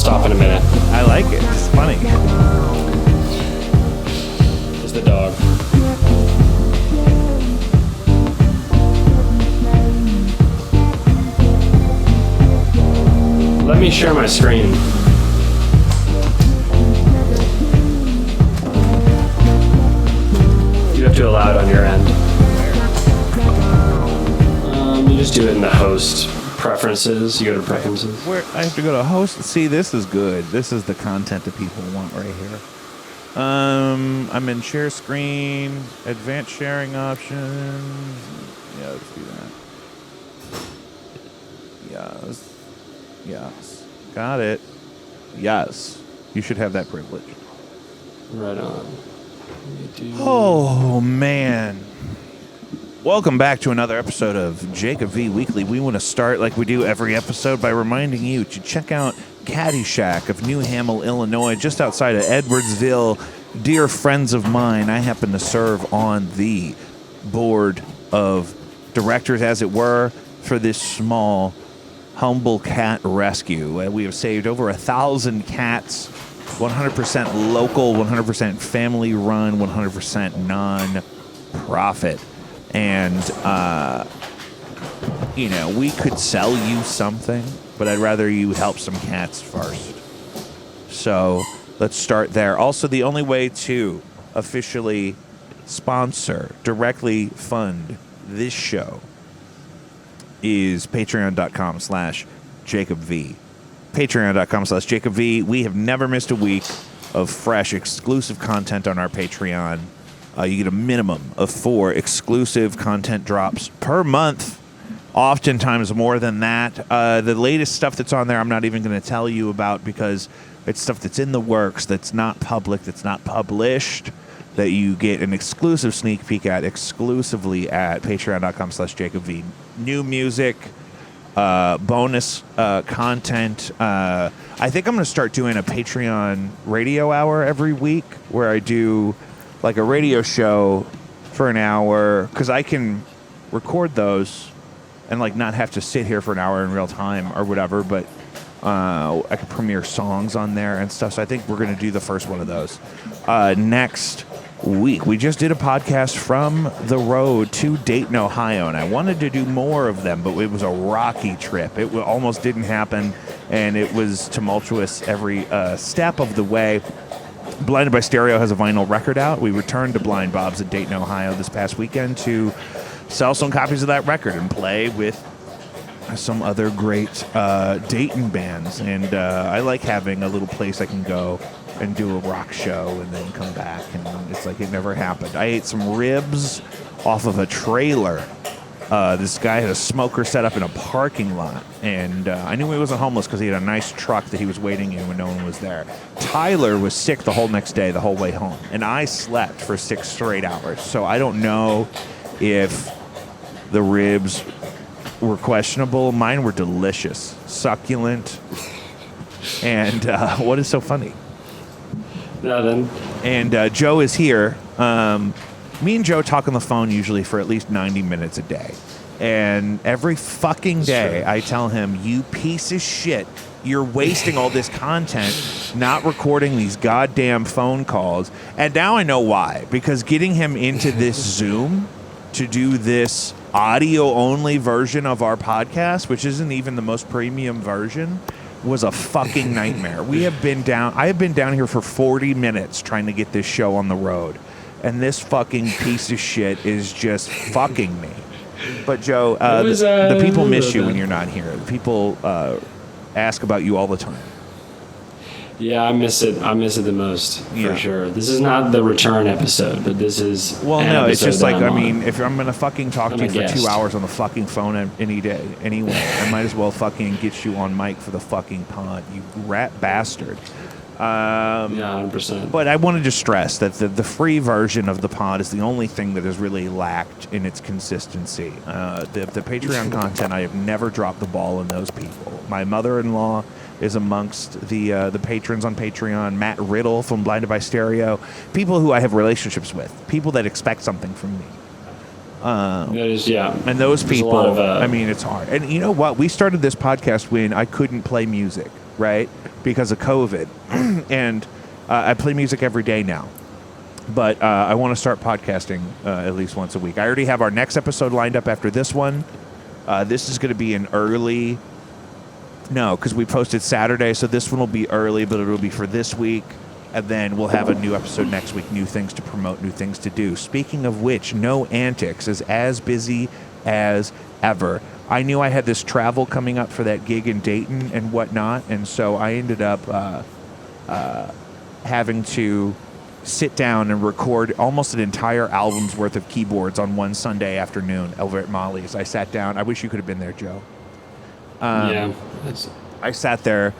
stop in a minute. I like it. It's funny. It's the dog. Let me share my screen. You have to allow it on your end. You just do it in the host preferences. You go to preferences. Where I have to go to host. See, this is good. This is the content that people want right here. I'm in share screen, advanced sharing options. Yeah, let's do that. Yes. Got it. Yes. You should have that privilege. Right on. Oh, man. Welcome back to another episode of Jacob V Weekly. We want to start like we do every episode by reminding you to check out Caddyshack of New Hamel, Illinois, just outside of Edwardsville. Dear friends of mine, I happen to serve on the board of directors, as it were, for this small, humble cat rescue. We have saved over 1,000 cats, 100% local, 100% family run, 100% non-profit. And, we could sell you something, but I'd rather you help some cats first. So let's start there. Also, the only way to officially sponsor, directly fund this show is patreon.com/JacobV. Patreon.com/JacobV. We have never missed a week of fresh, exclusive content on our Patreon. You get a minimum of 4 exclusive content drops per month, oftentimes more than that. The latest stuff that's on there I'm not even going to tell you about because it's stuff that's in the works, that's not public, that's not published, that you get an exclusive sneak peek at exclusively at patreon.com/JacobV. New music, bonus content. I think I'm going to start doing a Patreon radio hour every week where I do like a radio show for an hour, because I can record those and like not have to sit here for an hour in real time or whatever, but I can premiere songs on there and stuff. So I think we're going to do the first one of those next week. We just did a podcast from the road to Dayton, Ohio, and I wanted to do more of them, but it was a rocky trip. It almost didn't happen, and it was tumultuous every step of the way. Blinded by Stereo has a vinyl record out. We returned to Blind Bob's in Dayton, Ohio this past weekend to sell some copies of that record and play with some other great Dayton bands. And I like having a little place I can go and do a rock show and then come back, and it's like it never happened. I ate some ribs off of a trailer. This guy had a smoker set up in a parking lot, and I knew he wasn't homeless because he had a nice truck that he was waiting in when no one was there. Tyler was sick the whole next day, the whole way home, and I slept for 6 straight hours. So I don't know if the ribs were questionable. Mine were delicious, succulent, and what is so funny? Nothing. And Joe is here. Me and Joe talk on the phone usually for at least 90 minutes a day. And every fucking day I tell him, you piece of shit, you're wasting all this content not recording these goddamn phone calls. And now I know why. Because getting him into this Zoom to do this audio-only version of our podcast, which isn't even the most premium version, was a fucking nightmare. I have been down here for 40 minutes trying to get this show on the road. And this fucking piece of shit is just fucking me. But Joe, the people miss you when you're not here. People ask about you all the time. Yeah, I miss it. I miss it the most, for sure. This is not the return episode, but this is. Well, no, it's just like, if I'm gonna fucking talk to you for 2 hours on the fucking phone any day, anyway, I might as well fucking get you on mic for the fucking pod, you rat bastard. Yeah, 100%. But I wanted to stress that the free version of the pod is the only thing that has really lacked in its consistency. The Patreon content, I have never dropped the ball on those people. My mother-in-law is amongst the patrons on Patreon. Matt Riddle from Blinded by Stereo. People who I have relationships with. People that expect something from me. And those people, it's hard. And you know what? We started this podcast when I couldn't play music. right? Because of COVID. And I play music every day now. But I want to start podcasting at least once a week. I already have our next episode lined up after this one. This is going to be an early... No, because we posted Saturday, so this one will be early, but it'll be for this week. And then we'll have a new episode next week, new things to promote, new things to do. Speaking of which, No Antics is as busy as ever. I knew I had this travel coming up for that gig in Dayton and whatnot, and so I ended up having to sit down and record almost an entire album's worth of keyboards on one Sunday afternoon over at Molly's. I sat down. I wish you could have been there, Joe. Yeah. I sat there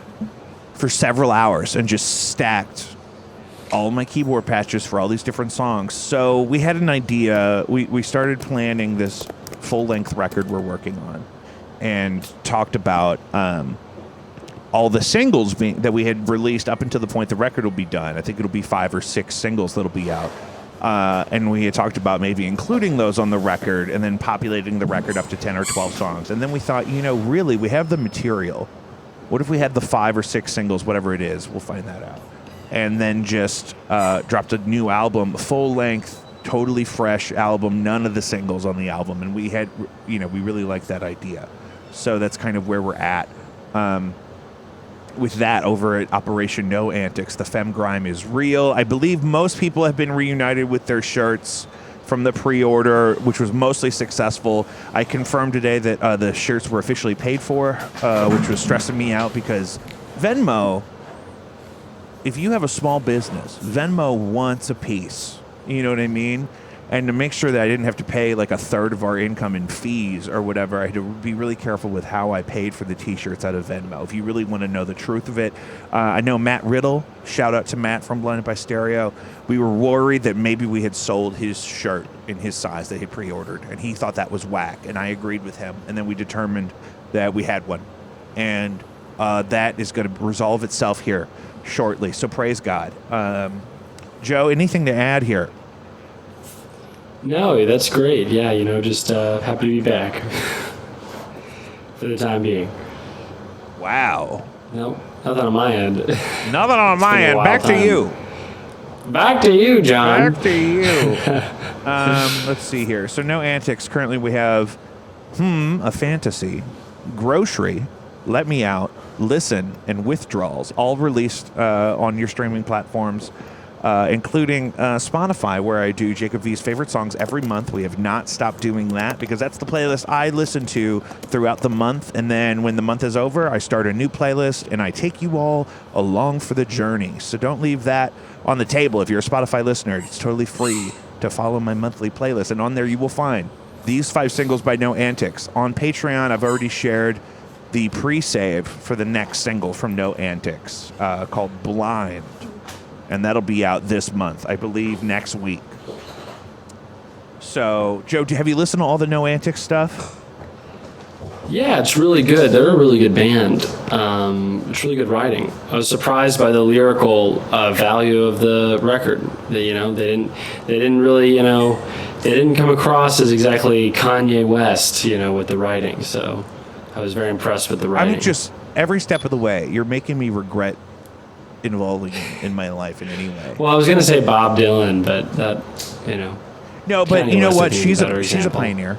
for several hours and just stacked all my keyboard patches for all these different songs. So we had an idea. We started planning this full-length record we're working on and talked about all the singles that we had released up until the point the record will be done. I think it'll be 5 or 6 singles that'll be out. And we had talked about maybe including those on the record and then populating the record up to 10 or 12 songs. And then we thought, really, we have the material. What if we had the 5 or 6 singles, whatever it is? We'll find that out. And then just dropped a new album, full-length, totally fresh album, none of the singles on the album. And we had, we really liked that idea. So that's kind of where we're at. With that over at Operation No Antics, the Femme Grime is real. I believe most people have been reunited with their shirts from the pre-order, which was mostly successful. I confirmed today that the shirts were officially paid for, which was stressing me out because Venmo, if you have a small business, Venmo wants a piece. You know what I mean? And to make sure that I didn't have to pay like a third of our income in fees or whatever, I had to be really careful with how I paid for the T-shirts out of Venmo. If you really want to know the truth of it, I know Matt Riddle, shout out to Matt from Blinded by Stereo. We were worried that maybe we had sold his shirt in his size that he pre-ordered, and he thought that was whack, and I agreed with him. And then we determined that we had one, and that is going to resolve itself here shortly. So praise God. Joe, anything to add here? No, that's great. Yeah, just happy to be back for the time being. Wow. No, nothing on my end. Nothing on my end. Back to you. Back to you, John. Back to you. Let's see here. So No Antics. Currently we have A Fantasy, Grocery, Let Me Out, Listen, and Withdrawals, all released on your streaming platforms. Including Spotify, where I do Jacob V's favorite songs every month. We have not stopped doing that because that's the playlist I listen to throughout the month. And then when the month is over, I start a new playlist and I take you all along for the journey. So don't leave that on the table. If you're a Spotify listener, it's totally free to follow my monthly playlist. And on there you will find these 5 singles by No Antics. On Patreon, I've already shared the pre-save for the next single from No Antics called Blind. And that'll be out this month, I believe, next week. So, Joe, have you listened to all the No Antics stuff? Yeah, it's really good. They're a really good band. It's really good writing. I was surprised by the lyrical value of the record. They didn't really, they didn't come across as exactly Kanye West, with the writing. So, I was very impressed with the writing. I mean, just every step of the way, you're making me regret involving in my life in any way. Well, I was going to say Bob Dylan, but that, No, but Kanye you know West what? would be a She's better a example. pioneer.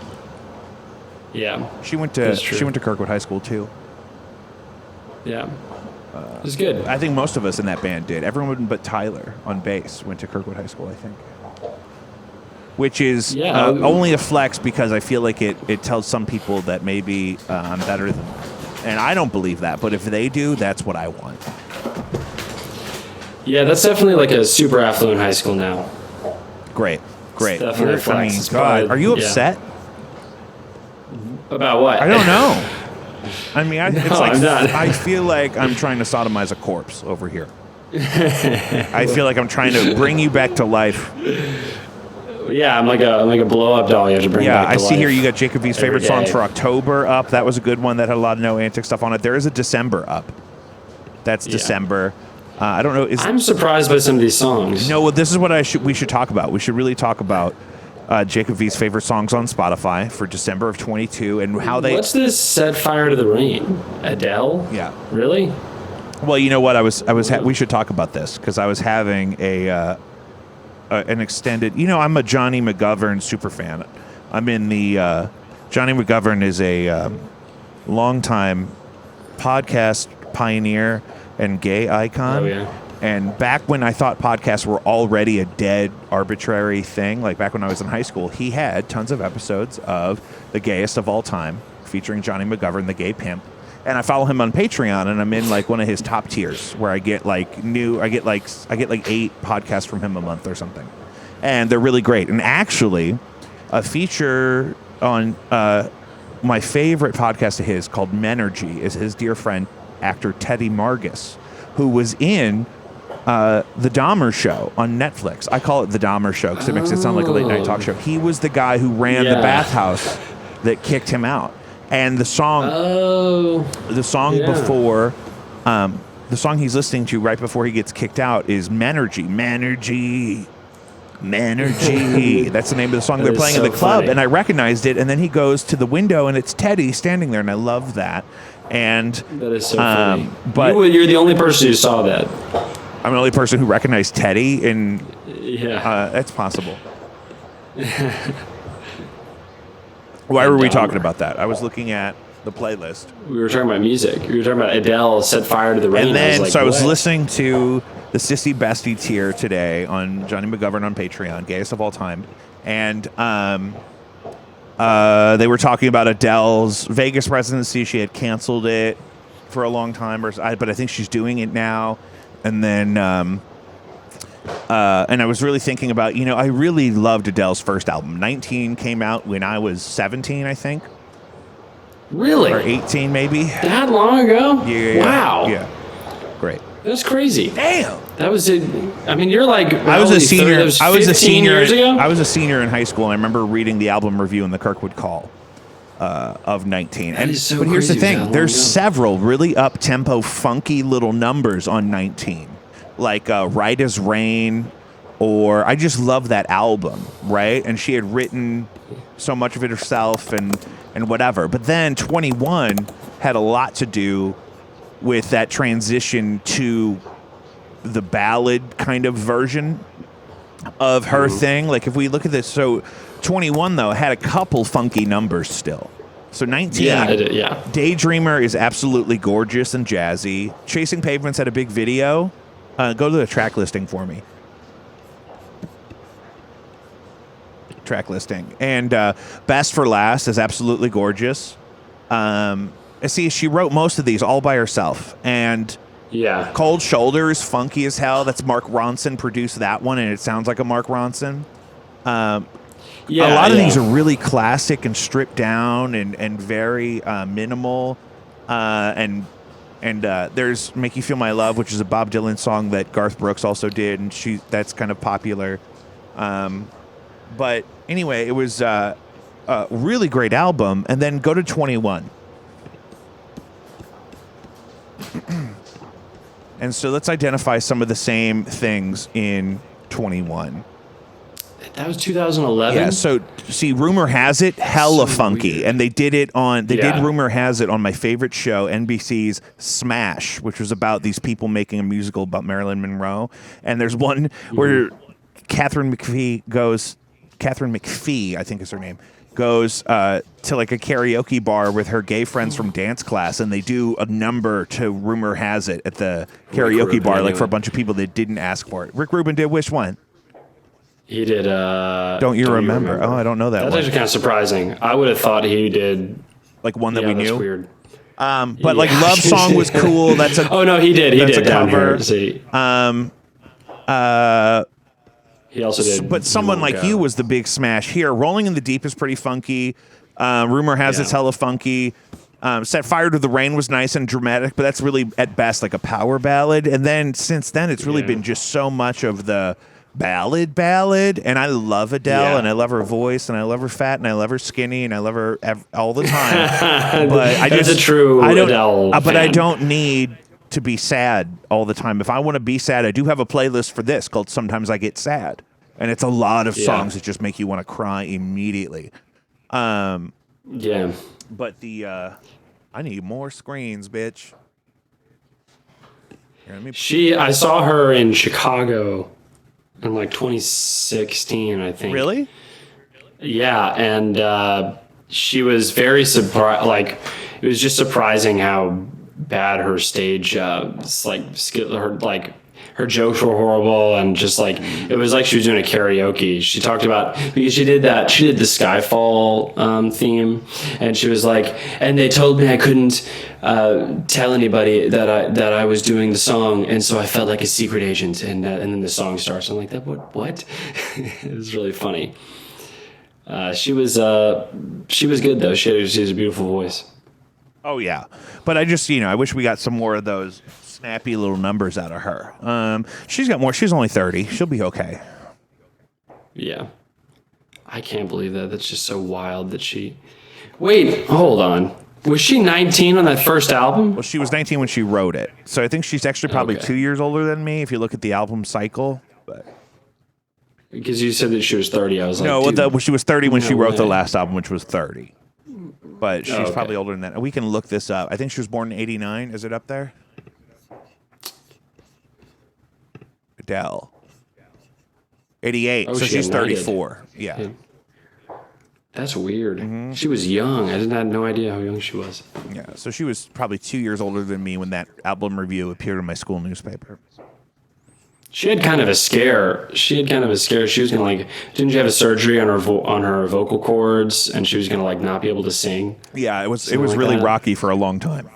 Yeah. She went to Kirkwood High School too. Yeah. It was good. I think most of us in that band did. Everyone but Tyler on bass went to Kirkwood High School, I think. Which is only a flex because I feel like it tells some people that maybe I'm better than them. And I don't believe that, but if they do, that's what I want. Yeah, that's definitely like a super affluent high school now. Great. It's definitely a flex. God, are you upset? About what? I don't know. I mean, No, it's like I'm not. I feel like I'm trying to sodomize a corpse over here. I feel like I'm trying to bring you back to life. Yeah, I'm like a blow up doll. You have to bring back to I life. see here you got Jacob V's favorite day. songs for October up. That was a good one that had a lot of No Antic stuff on it. There is a December up. That's December. I don't know. I'm surprised by some of these songs. No, well, this is what we should talk about. We should really talk about Jacob V's favorite songs on Spotify for December of 22 and how they... What's this Set Fire to the Rain? Adele? Yeah. Really? Well, you know what? We should talk about this because I was having an extended. I'm a Johnny McGovern super fan. I'm in the Johnny McGovern is a longtime podcast pioneer and gay icon. Oh yeah. And back when I thought podcasts were already a dead, arbitrary thing, like back when I was in high school, he had tons of episodes of The Gayest of All Time, featuring Johnny McGovern, the gay pimp. And I follow him on Patreon, and I'm in like one of his top tiers where I get like 8 podcasts from him a month or something, and they're really great. And actually, a feature on my favorite podcast of his called Menergy is his dear friend actor Teddy Margus, who was in the Dahmer Show on Netflix. I call it the Dahmer Show because it makes it sound like a late night talk show. He was the guy who ran the bathhouse that kicked him out. And the song before, the song he's listening to right before he gets kicked out is Menergy. That's the name of the song they're playing in the club. Funny. And I recognized it. And then he goes to the window, and it's Teddy standing there, and I love that. And That is so funny. but You're the only person who saw that. I'm the only person who recognized Teddy, and Yeah. that's possible. Why were we talking about that? I was looking at the playlist. We were talking about music. We were talking about Adele Set Fire to the Rain. And then, I was what? listening to the Sissy Bestie tier today on Johnny McGovern on Patreon, gayest of all time. And they were talking about Adele's Vegas residency. She had canceled it for a long time, but I think she's doing it now. And then, and I was really thinking about, I really loved Adele's first album. 19 came out when I was 17, I think. Really? Or 18, maybe. That long ago? Yeah. Wow. Yeah. Great. That's crazy. Damn. That was it. I mean, you're like I was a senior. That was 15 years ago. I was a senior in high school, and I remember reading the album review in the Kirkwood Call of 19. That is so but here's the crazy. thing: there's several really up-tempo, funky little numbers on 19, like "Right as Rain," or I just love that album, right? And she had written so much of it herself, and whatever. But then 21 had a lot to do with that transition to the ballad kind of version of her thing. Like if we look at this, so 21 though had a couple funky numbers still. So 19, Daydreamer is absolutely gorgeous and jazzy. Chasing Pavements had a big video. Go to the track listing for me. Track listing. And Best for Last is absolutely gorgeous. See, she wrote most of these all by herself. And Cold Shoulder is funky as hell. That's Mark Ronson produced that one, and it sounds like a Mark Ronson. A lot of these are really classic and stripped down and very minimal. And there's Make You Feel My Love, which is a Bob Dylan song that Garth Brooks also did, and that's kind of popular. But anyway, it was a really great album. And then go to 21. And so let's identify some of the same things in 21. That was 2011? Yeah, so see, Rumor Has It, hella so funky. Weird. And they did it on, did Rumor Has It on my favorite show, NBC's Smash, which was about these people making a musical about Marilyn Monroe. And there's one where Catherine McPhee, I think is her name, goes to like a karaoke bar with her gay friends from dance class, and they do a number to Rumor Has It at the karaoke bar, like for a bunch of people that didn't ask for it. Rick Rubin did which one? He did Don't You Remember? Oh, I don't know that That's one. actually kind of surprising. I would have thought he did like one that we knew. That's weird. But like Love Song was cool. That's a Oh no, he did. He did a cover. See. He also did. But Someone Like You was the big smash here. Rolling in the Deep is pretty funky. Rumor Has It's hella funky. Set Fire to the Rain was nice and dramatic, but that's really at best like a power ballad. And then since then, it's really been just so much of the ballad. And I love Adele, and I love her voice, and I love her fat, and I love her skinny, and I love her all the time. But That's a true Adele but fan. I don't need to be sad all the time. If I want to be sad, I do have a playlist for this called Sometimes I Get Sad. And it's a lot of songs that just make you want to cry immediately. But I need more screens, bitch. I saw her in Chicago in like 2016, I think. Really? Yeah, and she was very surprised. Like, it was just surprising how bad her stage, her jokes were horrible, and just like it was like she was doing a karaoke. She talked about because she did the Skyfall theme, and she was like, and they told me I couldn't tell anybody that I was doing the song, and so I felt like a secret agent, and then the song starts. I'm like, that what? It was really funny. She was good though. She has a beautiful voice. Oh yeah, but I just I wish we got some more of those snappy little numbers out of her. She's got more. She's only 30. She'll be okay. Yeah, I can't believe that. That's just so wild that she. Wait, hold on. Was she 19 on that first album? Well, she was 19 when she wrote it, so I think she's actually probably Okay. 2 years older than me if you look at the album cycle. But Because you said that she was 30. I was like, no, dude, she was 30 when she no wrote the way. last album, which was 30. But she's okay. probably older than that. We can look this up. I think she was born in 89. Is it up there? Adele. 88. Oh, So she she's got knighted. 34. Yeah. That's weird. She was young. I had no idea how young she was. Yeah. So she was probably 2 years older than me when that album review appeared in my school newspaper. She had kind of a scare. She was gonna didn't she have a surgery on her vocal cords, and she was gonna not be able to sing? Yeah, it was Something like really that. rocky for a long time.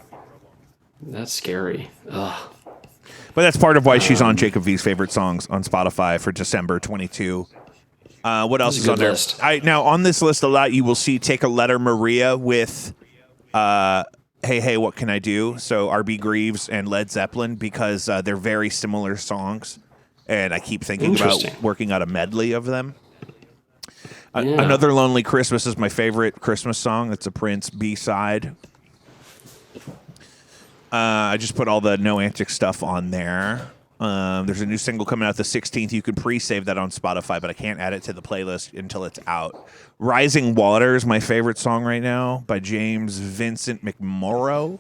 That's scary. Ugh. But that's part of why she's on Jacob V's favorite songs on Spotify for December 22. What else That's is a on good there? list. Now on this list a lot you will see Take a Letter Maria with Hey Hey What Can I Do? So R.B. Greaves and Led Zeppelin, because they're very similar songs. And I keep thinking about Interesting. working out a medley of them. Yeah. Another Lonely Christmas is my favorite Christmas song. It's a Prince B-side. I just put all the No Antics stuff on there. There's a new single coming out the 16th. You can pre-save that on Spotify, but I can't add it to the playlist until it's out. Rising Water is my favorite song right now by James Vincent McMorrow.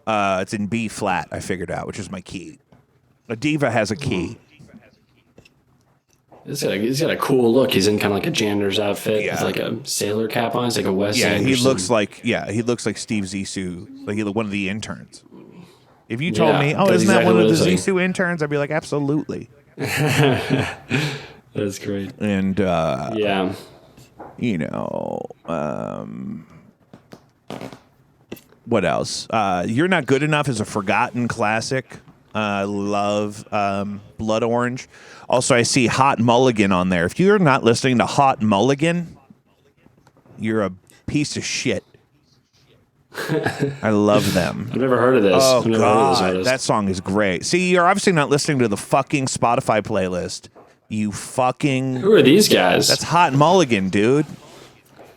It's in B flat, I figured out, which is my key. A diva has a key. He's got a cool look. He's in kind of like a janitor's outfit Yeah. with like a sailor cap on. It's like a Wes Yeah, he Anderson. looks like Steve Zissou, like one of the interns. If you told Yeah, me, oh, that's isn't that exactly one of what the it's like. Zissou interns? I'd be like, absolutely. That's great. And Yeah. What else? You're Not Good Enough is a forgotten classic. Love Blood Orange. Also, I see Hot Mulligan on there. If you're not listening to Hot Mulligan, you're a piece of shit. I love them. I've never heard of this. Oh, I've never heard of this God. artist. That song is great. See, you're obviously not listening to the fucking Spotify playlist. You fucking... Who are these guys? That's Hot Mulligan, dude.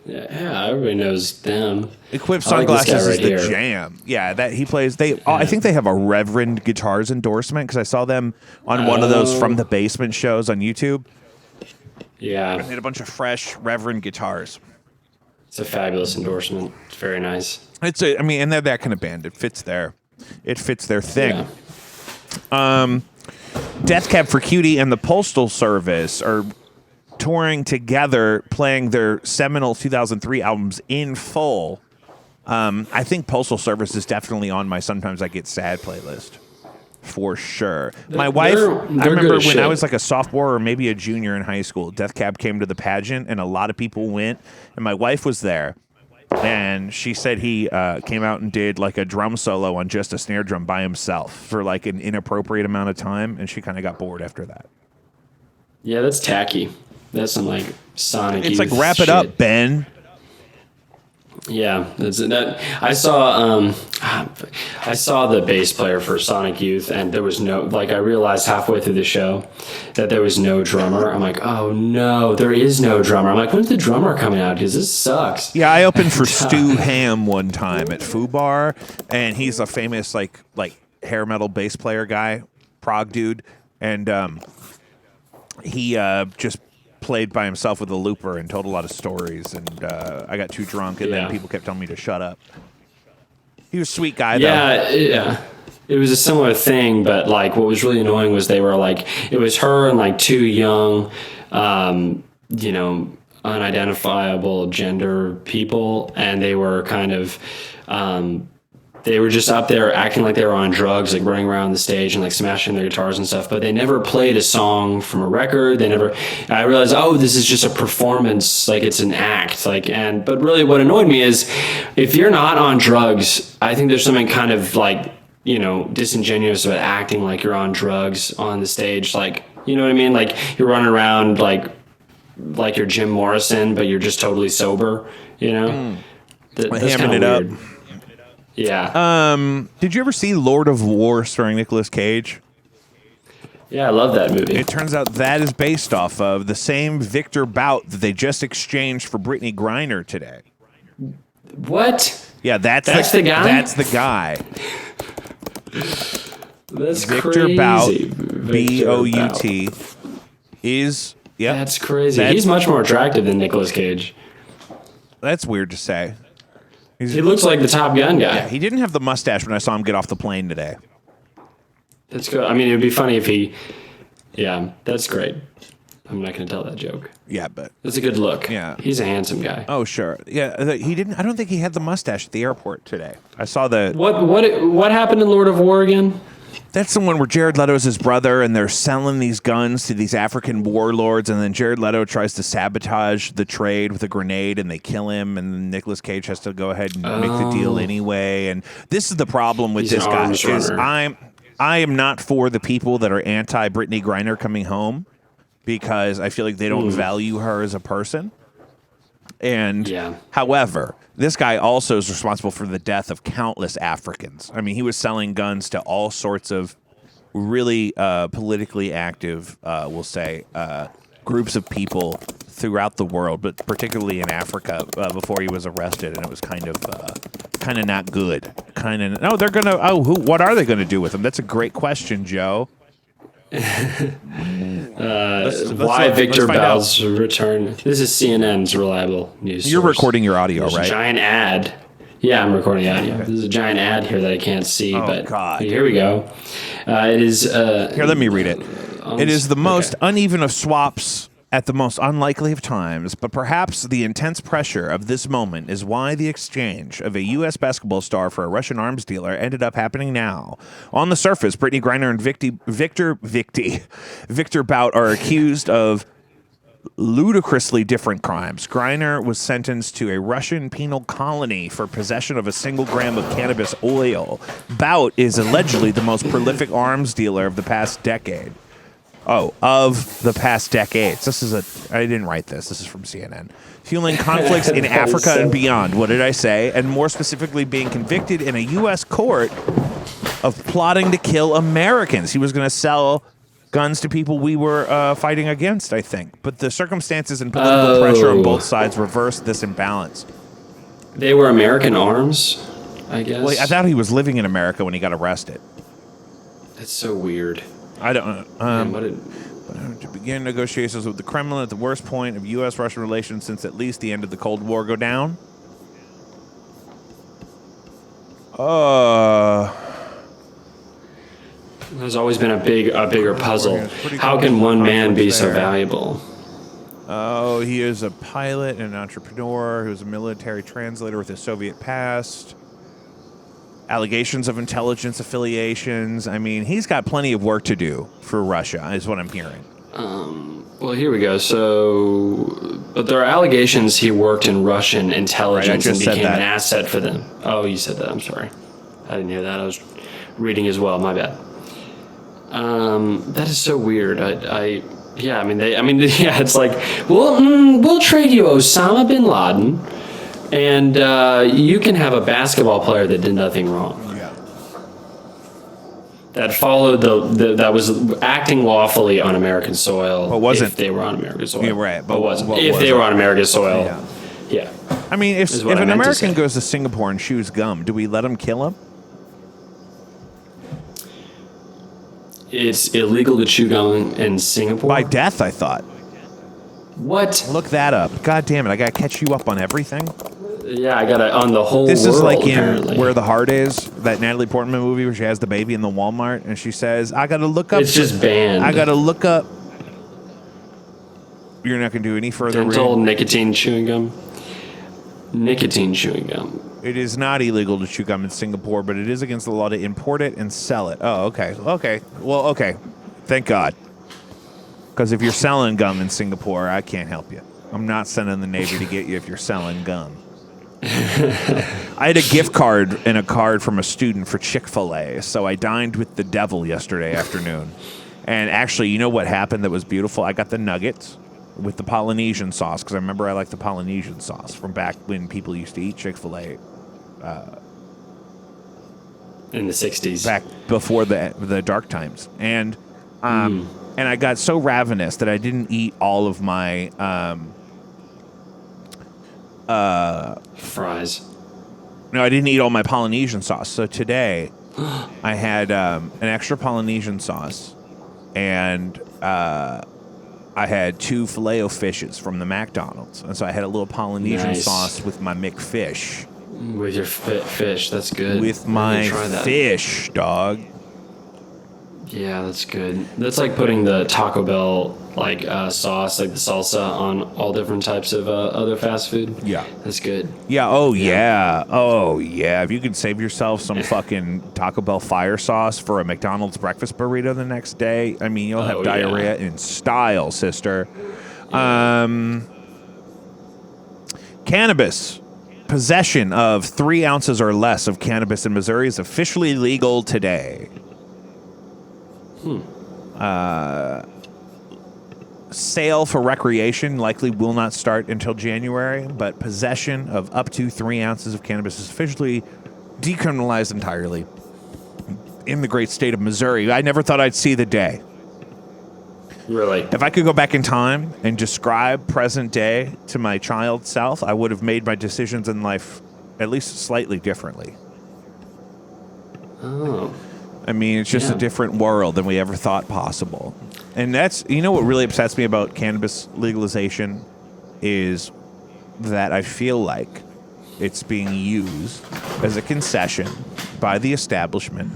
Yeah, everybody knows them. Equipped I like this guy Sunglasses is right the here. jam. Yeah, that he plays. I think they have a Reverend Guitars endorsement because I saw them on one of those From the Basement shows on YouTube. Yeah, They had a bunch of fresh Reverend guitars. it's a fabulous endorsement. It's very nice. And they're that kind of band. It fits their thing. Yeah. Death Cab for Cutie and the Postal Service are touring together, playing their seminal 2003 albums in full. I think Postal Service is definitely on my Sometimes I Get Sad playlist. For sure. My wife, they're I good remember as when I shit. was like a sophomore or maybe a junior in high school, Death Cab came to the pageant and a lot of people went, and my wife was there. And she said he came out and did like a drum solo on just a snare drum by himself for like an inappropriate amount of time, and she kind of got bored after that. Yeah, that's tacky. That's some like Sonic. It's like Youth wrap it shit. up, Ben. Yeah, that's that. I saw the bass player for Sonic Youth, and there was no I realized halfway through the show that there was no drummer. I'm like, oh no, there is no drummer. I'm like, when's the drummer coming out? Because this sucks. Yeah, I opened for Stu Ham one time at Foo Bar, and he's a famous like hair metal bass player guy, prog dude, and he just played by himself with a looper and told a lot of stories, and I got too drunk, and Yeah. then people kept telling me to shut up. He was a sweet guy, though. Yeah. it was a similar thing, but like what was really annoying was they were like, it was her and like two young, you know, unidentifiable gender people, and they were kind of, they were just up there acting like they were on drugs, like running around the stage and like smashing their guitars and stuff, but they never played a song from a record. They never, I realized, oh, this is just a performance, like it's an act, like, and, but really what annoyed me is if you're not on drugs, I think there's something kind of like, you know, disingenuous about acting like you're on drugs on the stage. Like, you know what I mean? Like you're running around like you're Jim Morrison, but you're just totally sober, you know? That's hamming it up. weird. Yeah. Did you ever see Lord of War starring Nicolas Cage? Yeah, I love that movie. It turns out that is based off of the same Victor Bout that they just exchanged for Brittany Griner today. What? Yeah, that's the guy? That's the guy. That's Victor crazy. Bout, Victor Bout, Bout. is, yeah. That's crazy. He's much more attractive than Nicolas Cage. That's weird to say. He looks like the Top Gun guy. Yeah, he didn't have the mustache when I saw him get off the plane today. That's good. I mean, it would be funny if he... Yeah, that's great. I'm not going to tell that joke. Yeah, but... That's a good look. Yeah. He's a handsome guy. Oh, sure. Yeah, he didn't... I don't think he had the mustache at the airport today. I saw the... What happened in Lord of War again? That's the one where Jared Leto is his brother, and they're selling these guns to these African warlords, and then Jared Leto tries to sabotage the trade with a grenade, and they kill him, and then Nicolas Cage has to go ahead and make the deal anyway. And this is the problem with this guy, is I am not for the people that are anti-Brittany Griner coming home, because I feel like they don't value her as a person. And however, this guy also is responsible for the death of countless Africans. I mean, he was selling guns to all sorts of really politically active, we'll say, groups of people throughout the world, but particularly in Africa before he was arrested, and it was kind of not good. What are they gonna do with him? That's a great question, Joe. Why Victor Bout's return? This is CNN's reliable news. You're source. recording your audio, There's right? A giant ad. Yeah, I'm recording audio. This is a giant ad here that I can't see, but God. Here we go. It is. Here, let me read it. It is the most uneven of swaps at the most unlikely of times, but perhaps the intense pressure of this moment is why the exchange of a U.S. basketball star for a Russian arms dealer ended up happening now. On the surface, Brittany Griner and Victor Bout are accused of ludicrously different crimes. Griner was sentenced to a Russian penal colony for possession of a single gram of cannabis oil. Bout is allegedly the most prolific arms dealer of the past decade. Of the past decades. I didn't write this. This is from CNN. Fueling conflicts in Africa and beyond. What did I say? And more specifically, being convicted in a U.S. court of plotting to kill Americans. He was going to sell guns to people we were fighting against, I think. But the circumstances and political pressure on both sides reversed this imbalance. They were American arms, I guess. Well, I thought he was living in America when he got arrested. That's so weird. I don't. To begin negotiations with the Kremlin at the worst point of U.S.-Russian relations since at least the end of the Cold War go down. There's always been a bigger puzzle. How can one man be so valuable? Oh, he is a pilot and an entrepreneur who's a military translator with a Soviet past. Allegations of intelligence affiliations. I mean, he's got plenty of work to do for Russia, is what I'm hearing. Well, here we go. But there are allegations he worked in Russian intelligence and became an asset for them. Oh, you said that. I'm sorry. I didn't hear that. I was reading as well. My bad. That is so weird. It's like, we'll trade you Osama bin Laden. And you can have a basketball player that did nothing wrong. Yeah. That followed that was acting lawfully on American soil. But wasn't. If they were on American soil. Yeah, right. But wasn't. If they were on American soil. Yeah. I mean, if an American goes to Singapore and chews gum, do we let him kill him? It's illegal to chew gum in Singapore? By death, I thought. What? Look that up. God damn it, I gotta catch you up on everything. Yeah, I got it on the whole This world, is like apparently. in Where the Heart Is, that Natalie Portman movie where she has the baby in the Walmart, and she says, I got to look up. It's just banned. I got to look up. You're not going to do any further Dental reading? nicotine chewing gum. Nicotine chewing gum. It is not illegal to chew gum in Singapore, but it is against the law to import it and sell it. Oh, okay. Okay. Well, okay. Thank God. Because if you're selling gum in Singapore, I can't help you. I'm not sending the Navy to get you if you're selling gum. I had a gift card and a card from a student for Chick-fil-A, so I dined with the devil yesterday afternoon. And actually, you know what happened that was beautiful? I got the nuggets with the Polynesian sauce, because I remember I like the Polynesian sauce from back when people used to eat Chick-fil-A. In the 60s. Back before the dark times. And I got so ravenous that I didn't eat all of my fries. No, I didn't eat all my Polynesian sauce. So today, I had an extra Polynesian sauce, and I had 2 Filet-O-Fishes from the McDonald's. And so I had a little Polynesian sauce with my McFish. With your fish, that's good. With my fish, dog. Yeah, that's good. That's like putting the Taco Bell sauce, like the salsa, on all different types of other fast food. Yeah. That's good. Yeah, oh yeah. Oh yeah. If you could save yourself some fucking Taco Bell fire sauce for a McDonald's breakfast burrito the next day, I mean, you'll have diarrhea in style, sister. Cannabis. Possession of 3 ounces or less of cannabis in Missouri is officially legal today. Sale for recreation likely will not start until January, but possession of up to 3 ounces of cannabis is officially decriminalized entirely in the great state of Missouri. I never thought I'd see the day. Really? If I could go back in time and describe present day to my child self, I would have made my decisions in life at least slightly differently. Oh. I mean, it's just a different world than we ever thought possible. And that's, you know what really upsets me about cannabis legalization is that I feel like it's being used as a concession by the establishment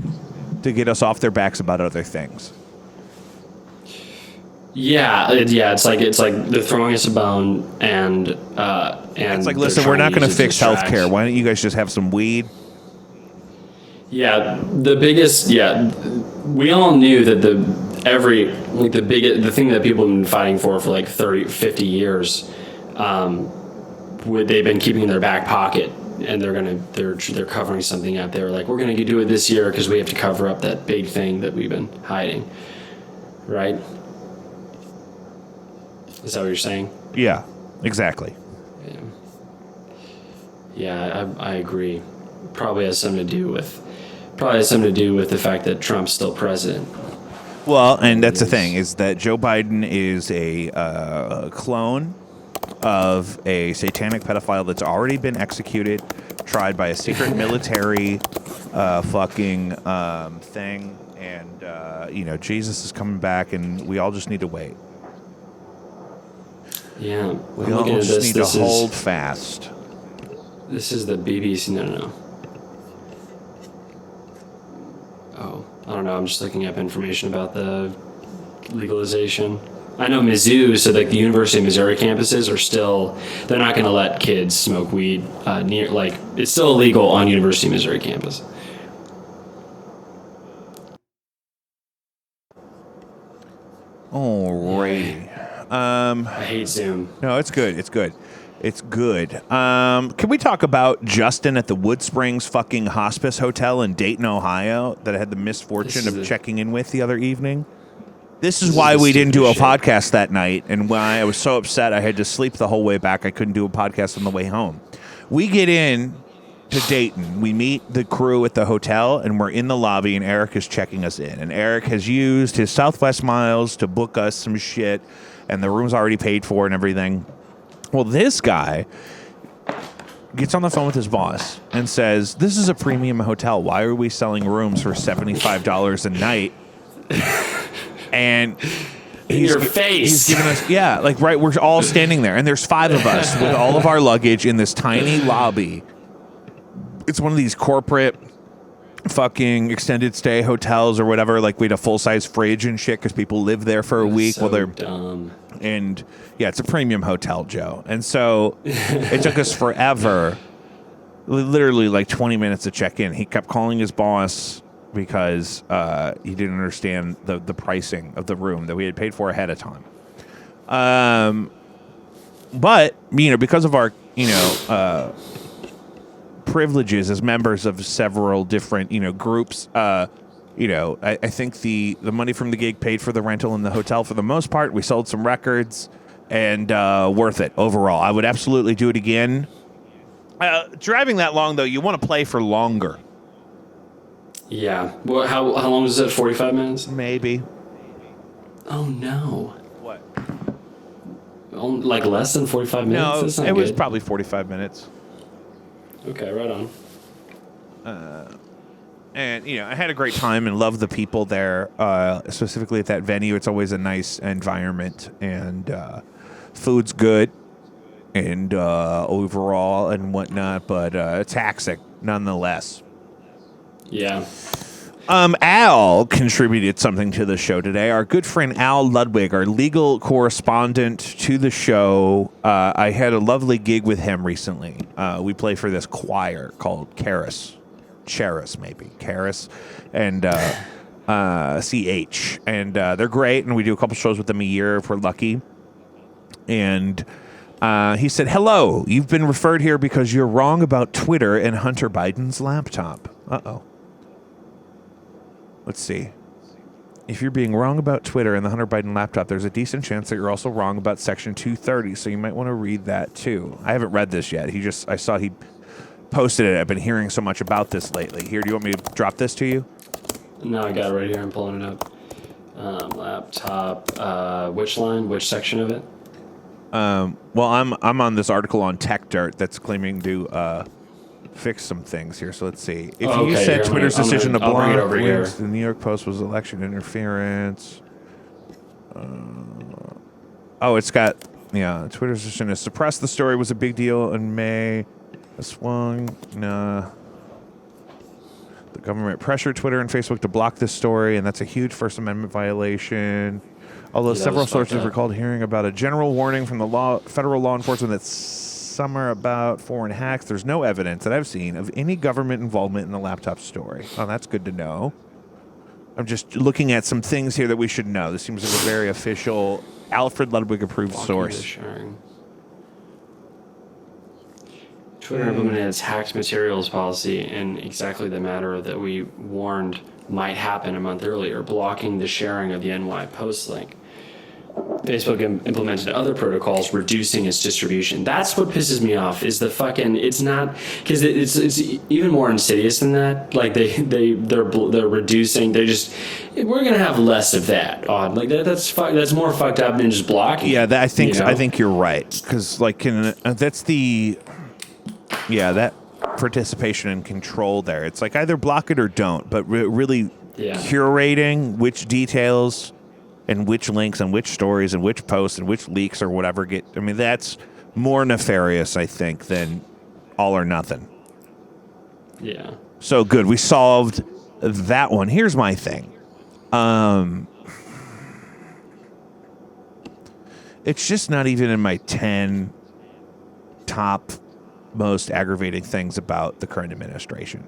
to get us off their backs about other things. Yeah, it's like they're throwing us a bone, and It's like, listen, we're not going to fix healthcare. Why don't you guys just have some weed? Yeah, we all knew that the thing that people have been fighting for like 30, 50 years, they've been keeping in their back pocket, and they're covering something up. They were like, we're gonna do it this year because we have to cover up that big thing that we've been hiding, right? Is that what you're saying? Yeah, exactly. Yeah, I agree. Probably has something to do with the fact that Trump's still president. Well, and that's the thing, is that Joe Biden is a clone of a satanic pedophile that's already been executed, tried by a secret military thing, and Jesus is coming back, and we all just need to wait. Yeah, we all just need to hold fast. This is the BBC. No. Oh, I don't know. I'm just looking up information about the legalization. I know Mizzou, so like the University of Missouri campuses are still, they're not going to let kids smoke weed it's still illegal on University of Missouri campus. Alrighty. I hate Zoom. No, it's good. It's good. It's good. Can we talk about Justin at the Wood Springs fucking hospice hotel in Dayton, Ohio, that I had the misfortune of checking in with the other evening? This is why we didn't do a podcast that night, and why I was so upset I had to sleep the whole way back. I couldn't do a podcast on the way home. We get in to Dayton. We meet the crew at the hotel, and we're in the lobby, and Eric is checking us in. And Eric has used his Southwest miles to book us some shit, and the room's already paid for and everything. Well, this guy gets on the phone with his boss and says, this is a premium hotel. Why are we selling rooms for $75 a night? And your face. He's giving us, yeah, like right. We're all standing there, and there's 5 of us with all of our luggage in this tiny lobby. It's one of these corporate fucking extended stay hotels or whatever. Like we had a full size fridge and shit because people live there for a week. So Well, they're dumb. And yeah, it's a premium hotel, Joe. And so it took us forever, literally like 20 minutes to check in. He kept calling his boss because he didn't understand the pricing of the room that we had paid for ahead of time. But, because of our, privileges as members of several different, groups, I think the money from the gig paid for the rental in the hotel for the most part. We sold some records and worth it overall. I would absolutely do it again. Driving that long, though, you want to play for longer. Yeah. Well, how long was it? 45 minutes? Maybe. Oh, no. What? Like less than 45 minutes? No, it was probably 45 minutes. Okay, right on. And, I had a great time and loved the people there, specifically at that venue. It's always a nice environment, and food's good and overall and whatnot, but taxing nonetheless. Yeah. Al contributed something to the show today. Our good friend Al Ludwig, our legal correspondent to the show. I had a lovely gig with him recently. We play for this choir called Charis, and CH. And they're great, and we do a couple shows with them a year if we're lucky. And he said, "Hello, you've been referred here because you're wrong about Twitter and Hunter Biden's laptop." Uh-oh. Let's see. If you're being wrong about Twitter and the Hunter Biden laptop, there's a decent chance that you're also wrong about Section 230, so you might want to read that too. I haven't read this yet. I saw he posted it. I've been hearing so much about this lately. Here, do you want me to drop this to you? No, I got it right here. I'm pulling it up. Laptop. Which line? Which section of it? Well, I'm on this article on Tech Dirt that's claiming to fix some things here. So let's see. If you said Twitter's decision to block links, the New York Post was election interference. It's got Twitter's decision to suppress the story was a big deal in May. A swung. Nah. The government pressured Twitter and Facebook to block this story, and that's a huge First Amendment violation. Although several sources recalled hearing about a general warning from the federal law enforcement that summer about foreign hacks, there's no evidence that I've seen of any government involvement in the laptop story. Oh, that's good to know. I'm just looking at some things here that we should know. This seems like a very official, Alfred Ludwig approved source. Twitter implemented its hacked materials policy in exactly the matter that we warned might happen a month earlier, blocking the sharing of the NY post link. Facebook implemented other protocols, reducing its distribution. That's what pisses me off. Is the fucking? It's not because it's even more insidious than that. Like they're reducing. We're gonna have less of that. Odd. Like that's more fucked up than just blocking. Yeah, I think you're right because that's the that participation and control there. It's like either block it or don't. But really curating which details and which links and which stories and which posts and which leaks or whatever that's more nefarious, I think, than all or nothing. Yeah. So good. We solved that one. Here's my thing. It's just not even in my 10 top most aggravating things about the current administration.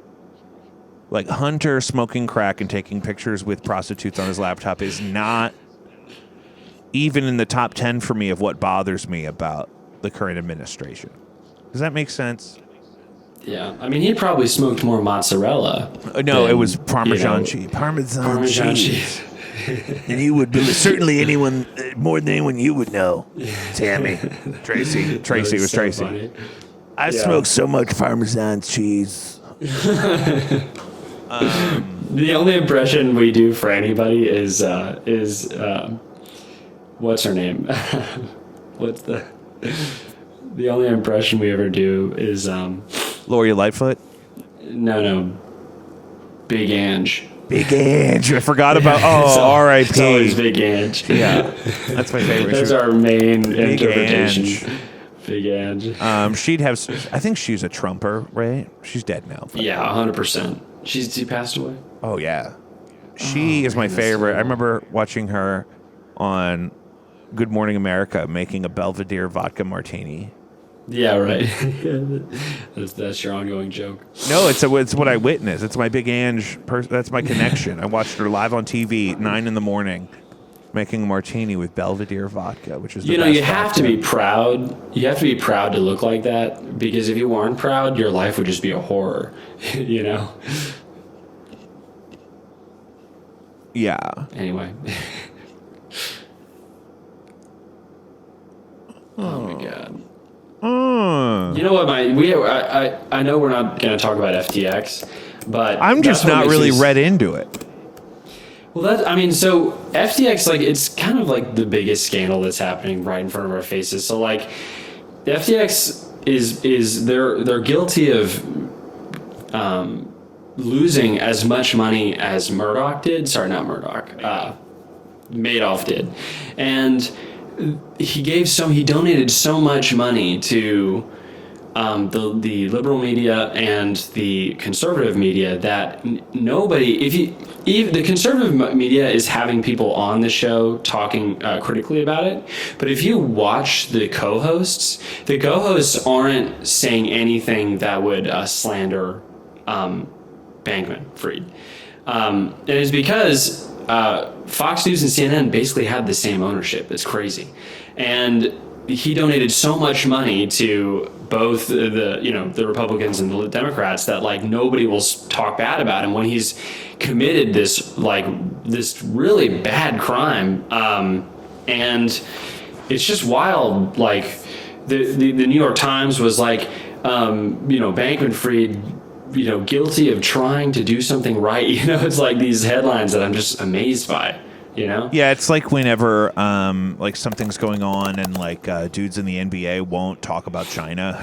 Like Hunter smoking crack and taking pictures with prostitutes on his laptop is not even in the top 10 for me of what bothers me about the current administration. Does that make sense? Yeah. I mean, he probably smoked more mozzarella. No, it was Parmesan cheese. Parmesan cheese. And you would certainly anyone, more than anyone you would know. Tammy. Tracy was so Tracy. Funny. I smoked so much Parmesan cheese. The only impression we do for anybody is what's her name? What's the only impression we ever do is Lori Lightfoot? No, Big Ange. Big Ange. I forgot about. It's R.I.P. It's always Big Ange. Yeah, that's my favorite. That's our main Big interpretation. Ange. Big Ange. She'd have. I think she's a Trumper, right? She's dead now. But. Yeah, 100%. She passed away. Oh yeah, she is my favorite. I remember watching her on Good Morning America making a Belvedere vodka martini. Yeah, right. That's your ongoing joke. No, it's what I witnessed. It's my Big Ange. That's my connection. I watched her live on TV, 9 a.m, making a martini with Belvedere vodka, which is the best you have vodka. to be proud. You have to be proud to look like that, because if you weren't proud, your life would just be a horror. You know. Yeah. Anyway. Oh my god. You know what? I know we're not going to talk about FTX, but I'm just that's what not makes really these- read into it. Well, so FTX, like, it's kind of like the biggest scandal that's happening right in front of our faces. So, like, the FTX is they're guilty of losing as much money as Murdoch did. Sorry, not Murdoch. Madoff did, and he donated so much money to the liberal media and the conservative media that nobody, if the conservative media is having people on the show talking critically about it, but if you watch the co-hosts aren't saying anything that would slander Bankman-Fried. And it's because Fox News and CNN basically had the same ownership. It's crazy. And he donated so much money to both the Republicans and the Democrats that, like, nobody will talk bad about him when he's committed this really bad crime. And it's just wild. Like, the New York Times was like, Bankman-Fried, guilty of trying to do something right. It's like these headlines that I'm just amazed by. Yeah, it's like whenever like something's going on and like dudes in the NBA won't talk about China.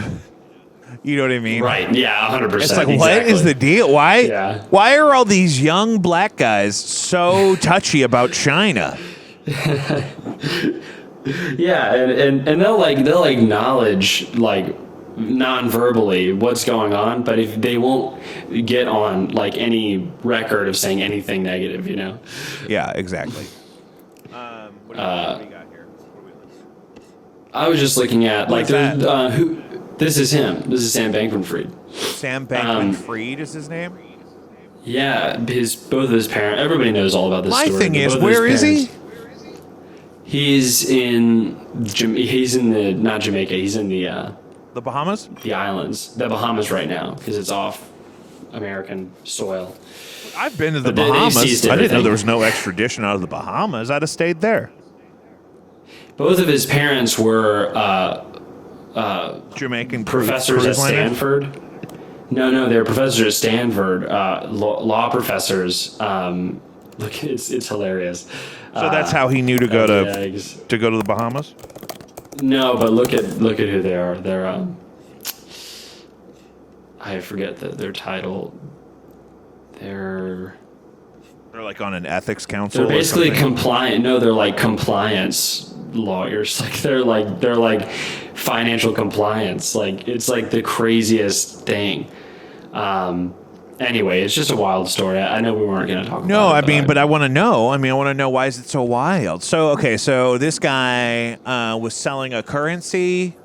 You know what I mean? Right. Yeah, 100%. It's like, what is the deal? Why are all these young black guys so touchy about China? Yeah, and they'll acknowledge, like, non-verbally what's going on, but if they won't get on, like, any record of saying anything negative, Yeah, exactly. What do you got here? I was just looking at, like, Who's there's this is him. This is Sam Bankman-Fried. Sam Bankman-Fried is his name? Yeah, both of his parents. Everybody knows all about this My story. thing is, Both of his where is he? He's in not Jamaica. He's in The Bahamas? the islands, the Bahamas right now, because it's off American soil. I've been to the But they've Bahamas. seized I didn't know everything. there was no extradition out of the Bahamas. I'd have stayed there. Both of his parents were Jamaican professors at cruise liner? Stanford. No, they were professors at Stanford, law professors. Look, it's hilarious. So that's how he knew to go to Eggs. the Bahamas? No, but look at who they are. They're I forget their title. They're They're like on an ethics council. They're basically or something? compliant. No, they're like compliance lawyers. Like they're like financial compliance. Like it's like the craziest thing. Anyway, it's just a wild story. I know we weren't going to talk about it. No, I mean, but I want to know. I want to know, why is it so wild? So, okay, so this guy was selling a currency.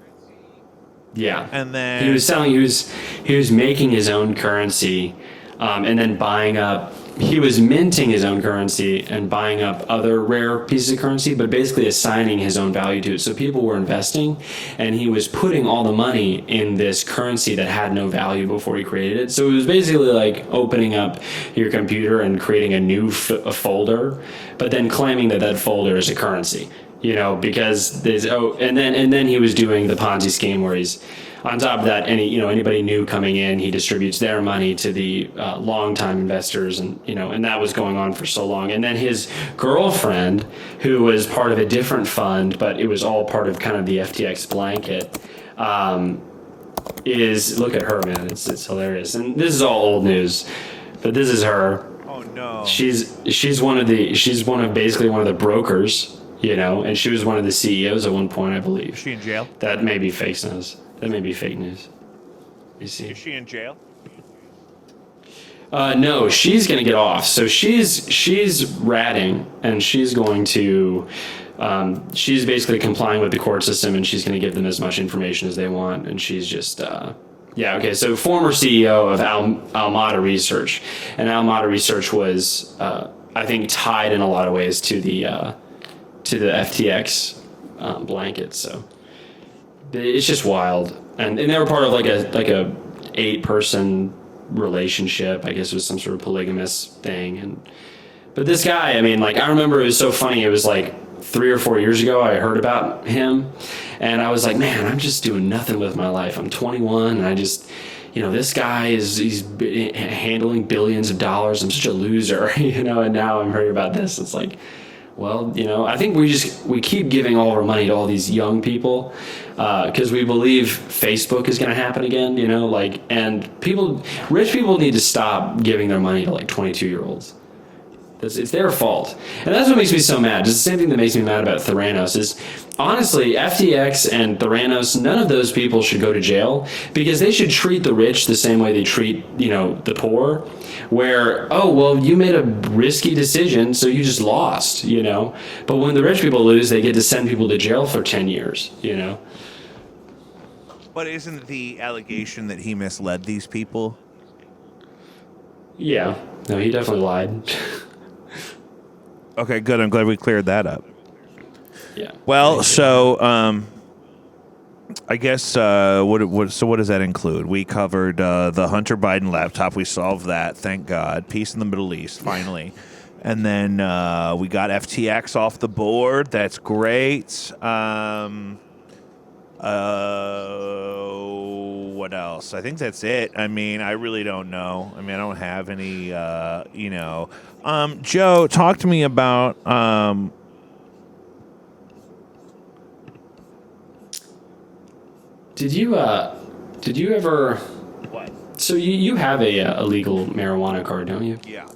Yeah. And then he was making his own currency, and then buying up. He was minting his own currency and buying up other rare pieces of currency, but basically assigning his own value to it. So people were investing, and he was putting all the money in this currency that had no value before he created it. So it was basically like opening up your computer and creating a new a folder, but then claiming that folder is a currency. Because there's and then he was doing the Ponzi scheme where he's on top of that, anybody new coming in, he distributes their money to the longtime investors, and that was going on for so long. And then his girlfriend, who was part of a different fund, but it was all part of kind of the FTX blanket, look at her, man, it's hilarious. And this is all old news, but this is her. Oh no. She's basically one of the brokers, and she was one of the CEOs at one point, I believe. Is she in jail? That may be fake news. That may be fake news. You see? Is she in jail? No, she's going to get off. So she's ratting, and she's going to. She's basically complying with the court system, and she's going to give them as much information as they want. And she's just. Yeah. Okay. So former CEO of Almada Research, and Almada Research was, I think, tied in a lot of ways to the FTX blanket. So it's just wild, and they were part of like a 8-person relationship. I guess it was some sort of polygamous thing. But this guy, I mean, like, I remember it was so funny. It was like 3 or 4 years ago I heard about him, and I was like, man, I'm just doing nothing with my life. I'm 21, and I just, this guy he's handling billions of dollars. I'm such a loser, and now I'm hearing about this. It's like, well, I think we keep giving all of our money to all these young people because we believe Facebook is going to happen again, and rich people need to stop giving their money to like 22-year-olds. It's their fault. And that's what makes me so mad. It's the same thing that makes me mad about Theranos is, honestly, FTX and Theranos, none of those people should go to jail because they should treat the rich the same way they treat, the poor, where, oh, well, you made a risky decision, so you just lost, But when the rich people lose, they get to send people to jail for 10 years, But isn't the allegation that he misled these people? Yeah. No, he definitely lied. Okay, good. I'm glad we cleared that up. Yeah. Well, so I guess what does that include? We covered the Hunter Biden laptop. We solved that, thank God. Peace in the Middle East, finally. And then we got FTX off the board. That's great. What else? I think that's it. I mean, I really don't know. I mean, I don't have any. Joe, talk to me about. Did you ever? What? So you have a legal marijuana card, don't you? Yeah.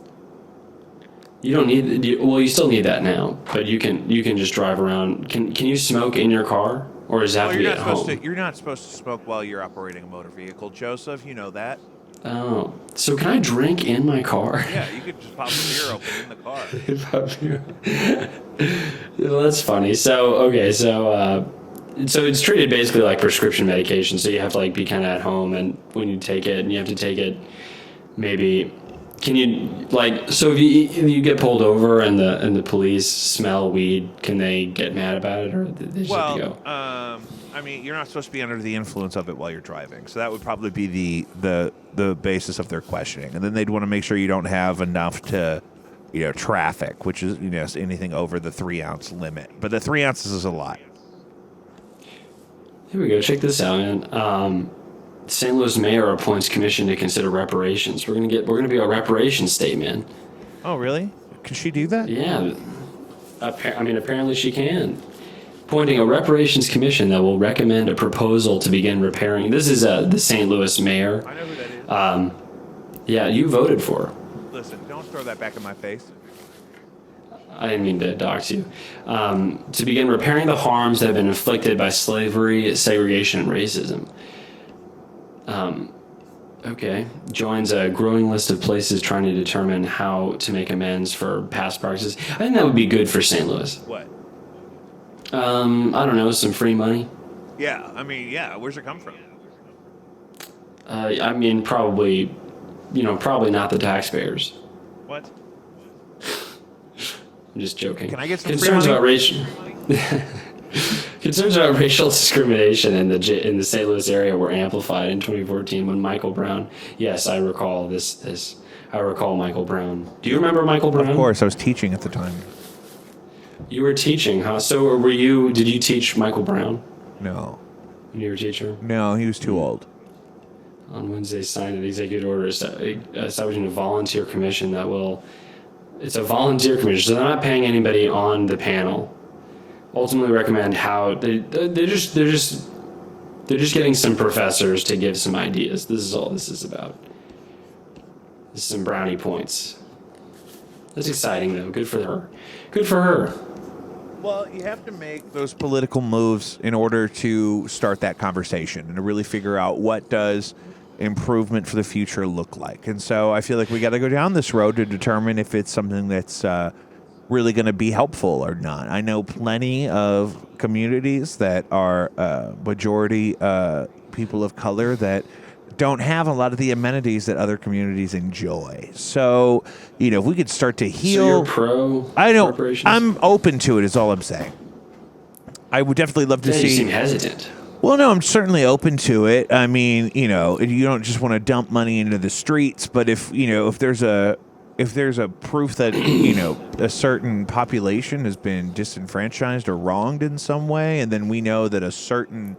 You don't need. You still need that now, but you can just drive around. Can you smoke in your car, or does it have to be at home? You're not supposed to smoke while you're operating a motor vehicle, Joseph. You know that. Oh, so can I drink in my car? Yeah, you could just pop a beer open in the car. Well, that's funny. So okay, so it's treated basically like prescription medication. So you have to like be kind of at home, and when you take it, and you have to take it, maybe. Can you so if you get pulled over and the police smell weed, can they get mad about it, or they just have to go? I mean, you're not supposed to be under the influence of it while you're driving, so that would probably be the basis of their questioning, and then they'd want to make sure you don't have enough to, traffic, which is anything over the 3-ounce limit. But the 3 ounces is a lot. Here we go. Check this out, man. St. Louis mayor appoints commission to consider reparations. We're gonna be a reparations state, man. Oh, really? Can she do that? Yeah. Apparently she can. Appointing a reparations commission that will recommend a proposal to begin repairing. This is the St. Louis mayor. I know who that is. Yeah, you voted for her. Listen, don't throw that back in my face. I didn't mean to dox you. To begin repairing the harms that have been inflicted by slavery, segregation, and racism. Okay. Joins a growing list of places trying to determine how to make amends for past practices. I think that would be good for St. Louis. What? I don't know, some free money. Yeah, where's it come from? Probably not the taxpayers. What? I'm just joking. Can I get some concerns free money? about racial Concerns about racial discrimination in the St. Louis area were amplified in 2014 when Michael Brown. Yes, I recall this. I recall Michael Brown. Do you remember Michael Brown? Of course, I was teaching at the time. You were teaching, huh? So did you teach Michael Brown? No. You were a teacher? No, he was too old. On Wednesday, signed an executive order establishing a volunteer commission that will. It's a volunteer commission, so they're not paying anybody on the panel. Ultimately, recommend how they're just getting some professors to give some ideas. This is all this is about. This is some brownie points. That's exciting, though. Good for her. Good for her. Well, you have to make those political moves in order to start that conversation and to really figure out what does improvement for the future look like. And so I feel like we got to go down this road to determine if it's something that's really going to be helpful or not. I know plenty of communities that are majority people of color that don't have a lot of the amenities that other communities enjoy. So, if we could start to heal. So you're pro corporations? I'm open to it, is all I'm saying. I would definitely love to Yeah, see. you seem hesitant. Well, no, I'm certainly open to it. I mean, you don't just want to dump money into the streets, but if there's a proof that, a certain population has been disenfranchised or wronged in some way, and then we know that a certain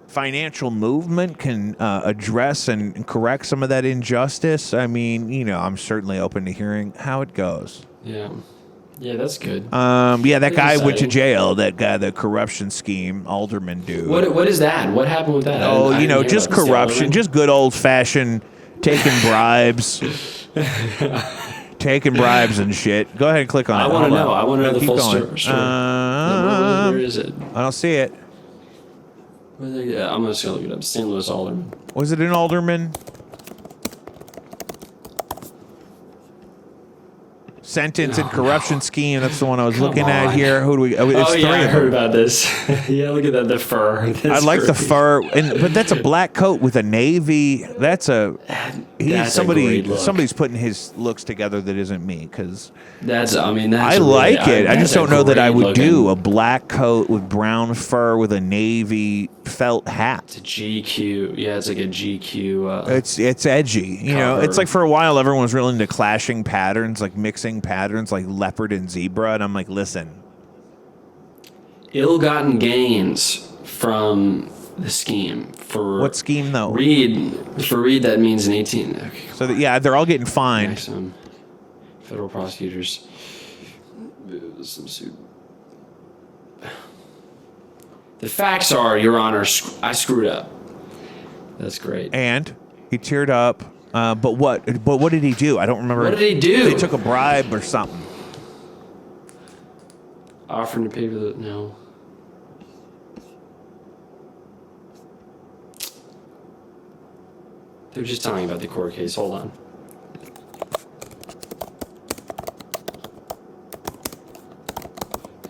financial movement can address and correct some of that injustice, I mean, I'm certainly open to hearing how it goes. Yeah. Yeah, that's good. That guy went to jail, that guy, the corruption scheme, alderman dude. What is that? What happened with that? Oh, just corruption, just good old-fashioned taking bribes. Taking bribes and shit. Go ahead and click on it. I want to know. I want to know the full story. Where is it? I don't see it. I'm just going to look it up. St. Louis Alderman. Was it an alderman? Sentence and corruption scheme. That's the one I was looking at here. Who do we? It's three I of heard them. about this. Yeah, look at that. The fur. I like the fur, but that's a black coat with a navy. That's a great look. Somebody's putting his looks together that isn't me, because I like it. I just don't know that I would do a a black coat with brown fur with a navy felt hat. It's a GQ. Yeah, it's like a GQ. It's edgy. It's like for a while everyone was really into clashing patterns, like mixing patterns like leopard and zebra, and I'm like, listen. Ill-gotten gains from the scheme. For what scheme though? Reed, that means an 18. Okay. So they're all getting fined. Maximum. Federal prosecutors. Some suit. The facts are, Your Honor, I screwed up. That's great. And he teared up. But what did he do? I don't remember. What did he do? They took a bribe or something. Offering to pay for the... No. They're just telling about the court case. Hold on.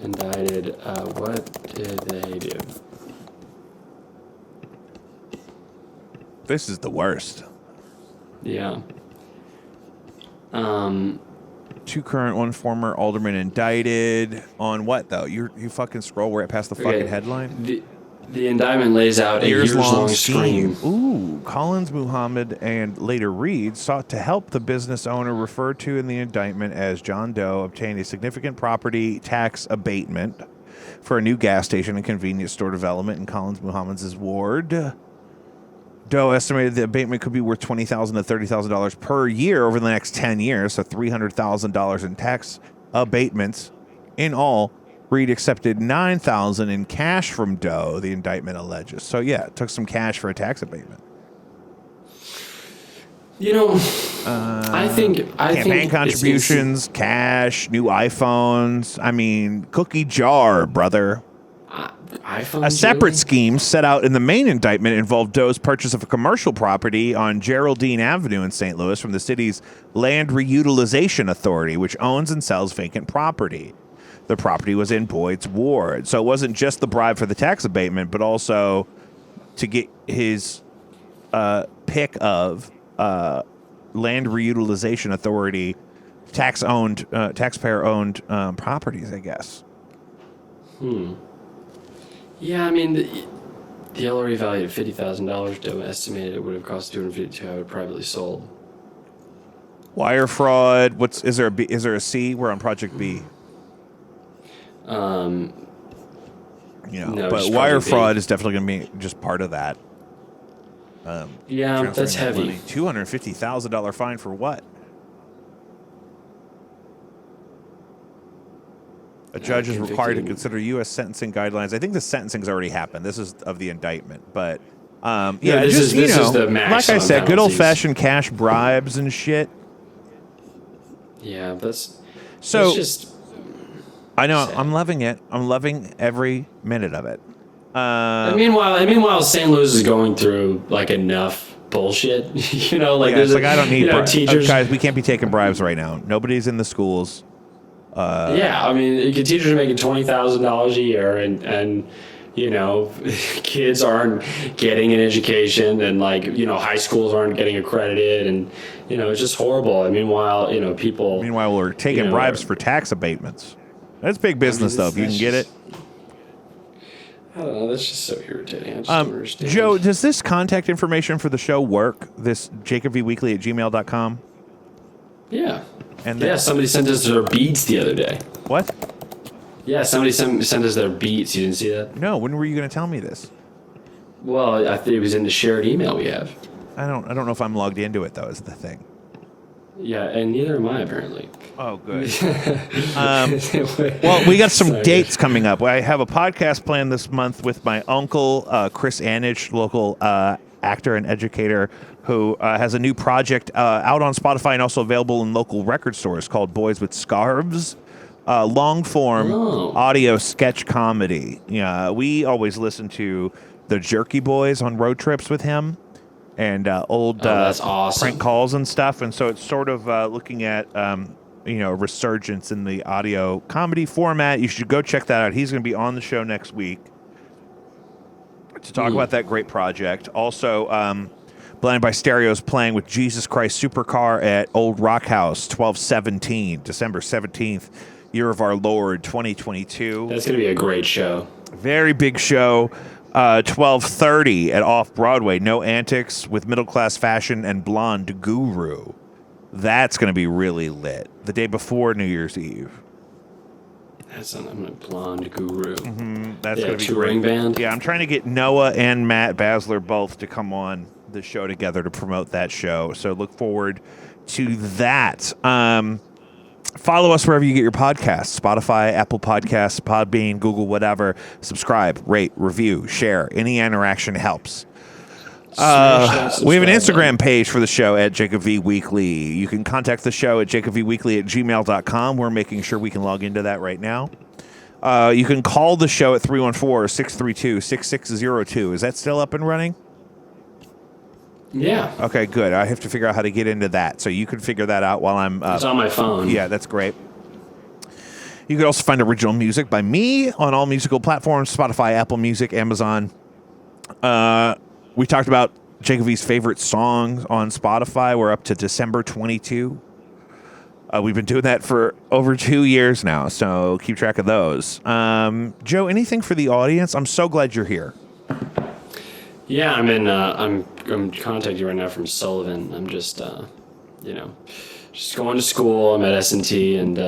Indicted. What did they do? This is the worst. Yeah. Two current, one former alderman indicted on what though? You fucking scroll right past the fucking headline. The indictment lays out a years-long scheme. Ooh, Collins, Muhammad, and later Reed sought to help the business owner referred to in the indictment as John Doe obtain a significant property tax abatement for a new gas station and convenience store development in Collins, Muhammad's ward. Doe estimated the abatement could be worth $20,000 to $30,000 per year over the next 10 years, so $300,000 in tax abatements. In all, Reed accepted $9,000 in cash from Doe, the indictment alleges. So, yeah, it took some cash for a tax abatement. I think campaign contributions, cash, new iPhones. I mean, cookie jar, brother. iPhones, a separate really? scheme set out in the main indictment involved Doe's purchase of a commercial property on Geraldine Avenue in St. Louis from the city's Land Reutilization Authority, which owns and sells vacant property. The property was in Boyd's ward. So it wasn't just the bribe for the tax abatement, but also to get his pick of Land Reutilization Authority taxpayer-owned properties, I guess. Yeah, I mean, the LRE valued at $50,000. Doe estimated it would have cost $252,000 had it privately sold. Wire fraud. Is there a C? We're on Project B. No, but wire fraud is definitely going to be just part of that. Yeah, that's heavy. $250,000 fine for what? A judge is required to consider U.S. sentencing guidelines. I think the sentencing's already happened. This is of the indictment, but this is the max like I said, on good penalties. old-fashioned cash bribes and shit. Yeah, that's. So it's just I know sad. I'm loving it. I'm loving every minute of it. And meanwhile, St. Louis is going through like enough bullshit. Like Yeah, there's it's like I don't need teachers. guys. We can't be taking bribes right now. Nobody's in the schools. Yeah, I mean, teachers are making $20,000 a year, and kids aren't getting an education, and high schools aren't getting accredited, and it's just horrible. And meanwhile, people. Meanwhile, we're taking bribes for tax abatements. That's big business, though. If you can get it. I don't know. That's just so irritating. I just don't understand. Joe, does this contact information for the show work? This jacobvweekly@gmail.com? Yeah. And Somebody sent us their beats the other day. What? Yeah, somebody sent us their beats. You didn't see that? No. When were you going to tell me this? Well, I think it was in the shared email we have. I don't know if I'm logged into it though. Is the thing. Yeah, and neither am I apparently. Oh, good. Well, we got some dates coming up. I have a podcast planned this month with my uncle, Chris Anich, local actor and educator, who has a new project out on Spotify and also available in local record stores called Boys with Scarves. Long form audio sketch comedy. Yeah, we always listen to the Jerky Boys on road trips with him. And old that's awesome. prank calls and stuff. And so it's sort of looking at, a resurgence in the audio comedy format. You should go check that out. He's going to be on the show next week to talk about that great project. Also, Blinded by Stereo's playing with Jesus Christ Supercar at Old Rock House, 12/17, December 17th, year of our Lord, 2022. That's going to be a great show. Very big show. 12:30 at Off Broadway. No Antics with Middle Class Fashion and Blonde Guru. That's going to be really lit. The day before New Year's Eve. I'm a Blonde Guru. That's going to be touring great. band. Yeah, I'm trying to get Noah and Matt Basler both to come on the show together to promote that show. So look forward to that. Follow us wherever you get your podcasts. Spotify, Apple Podcasts, Podbean, Google, whatever. Subscribe, rate, review, share. Any interaction helps. We have an Instagram page for the show at Jacob V Weekly. You can contact the show at jacobvweekly@gmail.com. We're making sure we can log into that right now. You can call the show at 314-632-6602. Is that still up and running? Yeah. Okay, good. I have to figure out how to get into that. So you can figure that out while I'm... it's on my phone. Yeah, that's great. You can also find original music by me on all musical platforms, Spotify, Apple Music, Amazon. We talked about Jacob V's favorite songs on Spotify. We're up to December 22. We've been doing that for over 2 years now, so keep track of those. Joe, anything for the audience? I'm so glad you're here. Yeah, I'm contacting you right now from Sullivan. I'm just just going to school. I'm at S&T, and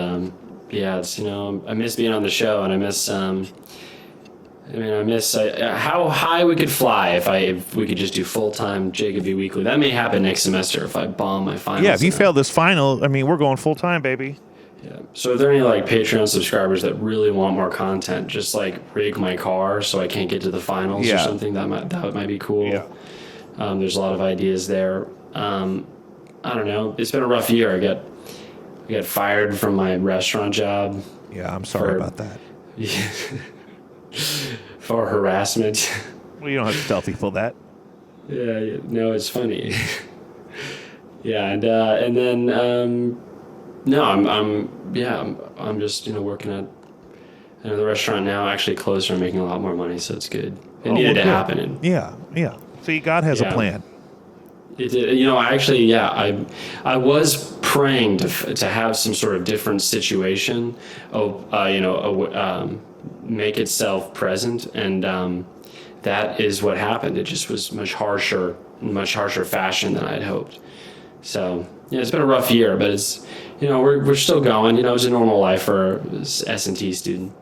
it's I miss being on the show, and I miss how high we could fly if we could just do full-time Jacob V Weekly. That may happen next semester if I bomb my finals. Yeah, if you fail this final, we're going full-time, baby. Yeah. So are there any Patreon subscribers that really want more content? Just rig my car so I can't get to the finals or something. That might be cool. Yeah. There's a lot of ideas there. I don't know. It's been a rough year. I got fired from my restaurant job. Yeah, I'm sorry about that. For harassment. Well, you don't have to tell people that. Yeah. No, it's funny. Yeah, and then no, I'm just working at the restaurant now. Actually closed and making a lot more money, so it's good. It needed to happen. And yeah. See, God has a plan. It did. I was praying to have some sort of different situation. Make itself present, and that is what happened. It just was much harsher fashion than I'd hoped. So it's been a rough year, but it's we're still going. It's a normal life for an S&T student.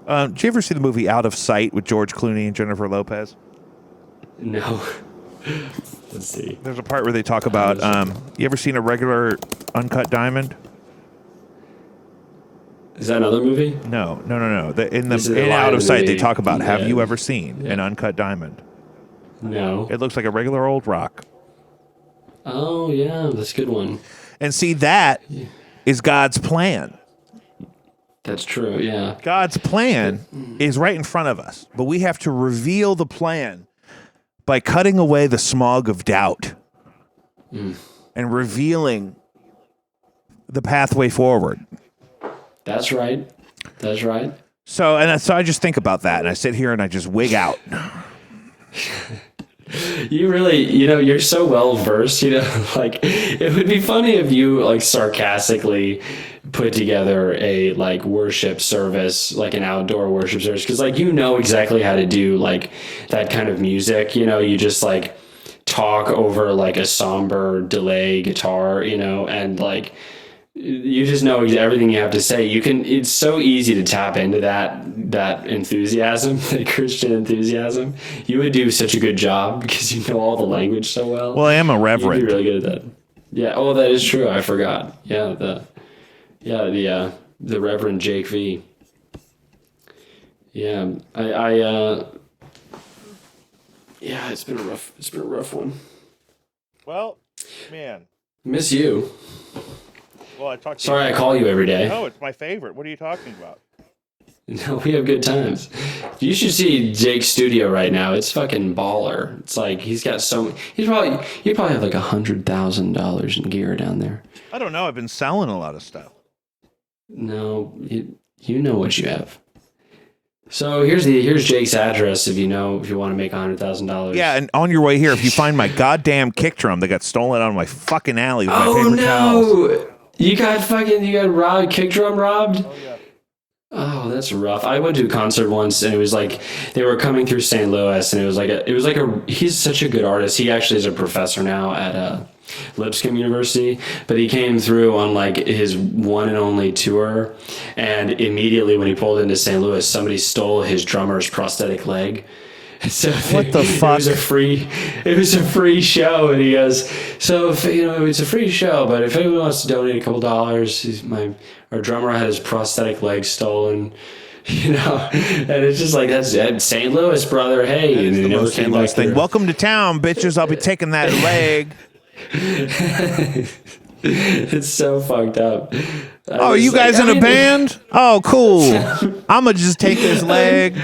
Did you ever see the movie Out of Sight with George Clooney and Jennifer Lopez? No. Let's see. There's a part where they talk about. You ever seen a regular uncut diamond? Is that another movie? No. In Out of Sight, they talk about, have you ever seen an uncut diamond? No. It looks like a regular old rock. Oh, yeah, that's a good one. And see, that is God's plan. That's true. Yeah. God's plan is right in front of us, but we have to reveal the plan by cutting away the smog of doubt and revealing the pathway forward. That's right. That's right. So I just think about that, and I sit here and I just wig out. You really, you're so well versed, like it would be funny if you like sarcastically put together a like worship service, like an outdoor worship service. Cause like, exactly how to do like that kind of music, you just like talk over like a somber delay guitar, and like, you just know everything you have to say. It's so easy to tap into that enthusiasm, that Christian enthusiasm. You would do such a good job because you know all the language so well. Well, I am a reverend. You'd be really good at that. Yeah. Oh, that is true. I forgot. Yeah. The Reverend Jake V. Yeah. Yeah, it's been a rough one. Well, man. Miss you. Well, I talk to Sorry, I call you every day. No, it's my favorite. What are you talking about? No, we have good times. You should see Jake's studio right now. It's fucking baller. It's like he's got he probably have like $100,000 in gear down there. I don't know. I've been selling a lot of stuff. No, you know what you have. So here's Jake's address if you want to make $100,000. Yeah, and on your way here, if you find my goddamn kick drum that got stolen out of my fucking alley with my paper towels. You got robbed, kick drum robbed? Oh, yeah. Oh, that's rough. I went to a concert once and it was like they were coming through St. Louis and it was like he's such a good artist. He actually is a professor now at Lipscomb University, but he came through on like his one and only tour, and immediately when he pulled into St. Louis, somebody stole his drummer's prosthetic leg. So what the fuck? It was a free show, and he goes, so if, it's a free show, but if anyone wants to donate a couple dollars, our drummer had his prosthetic leg stolen, and it's just like, that's St. Louis, brother. Hey, that is the most St. Louis thing. Welcome to town, bitches. I'll be taking that leg. It's so fucked up. Oh, you guys in a band? Oh, cool. I'm gonna just take this leg.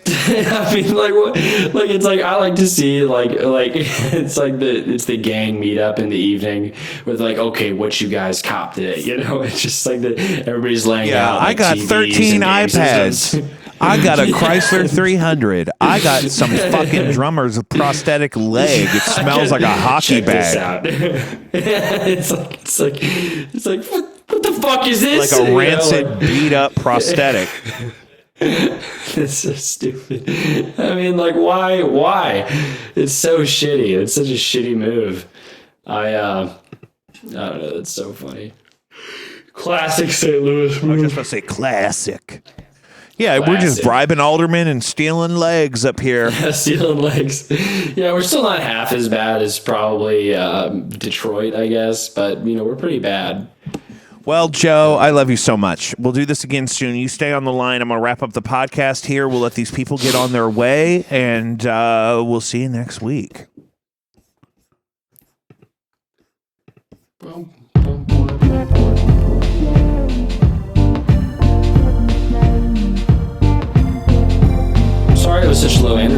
I mean, like, what? Like, it's like I like to see like it's like it's the gang meetup in the evening with like, okay, what you guys cop today? It's just like everybody's laying out. Like, I got TVs 13 iPads. I got a Chrysler 300. I got some fucking drummer's prosthetic leg. It smells like a hockey bag. It's like what the fuck is this? Like a rancid, beat up prosthetic. It's so stupid. I mean, like, why? It's so shitty. It's such a shitty move. I don't know. That's so funny. Classic St. Louis move. I was just about to say classic. Yeah, we're just bribing aldermen and stealing legs up here. Stealing legs. Yeah, we're still not half as bad as probably Detroit, I guess, but we're pretty bad. Well, Joe, I love you so much. We'll do this again soon. You stay on the line. I'm going to wrap up the podcast here. We'll let these people get on their way, and we'll see you next week. Sorry it was such low energy.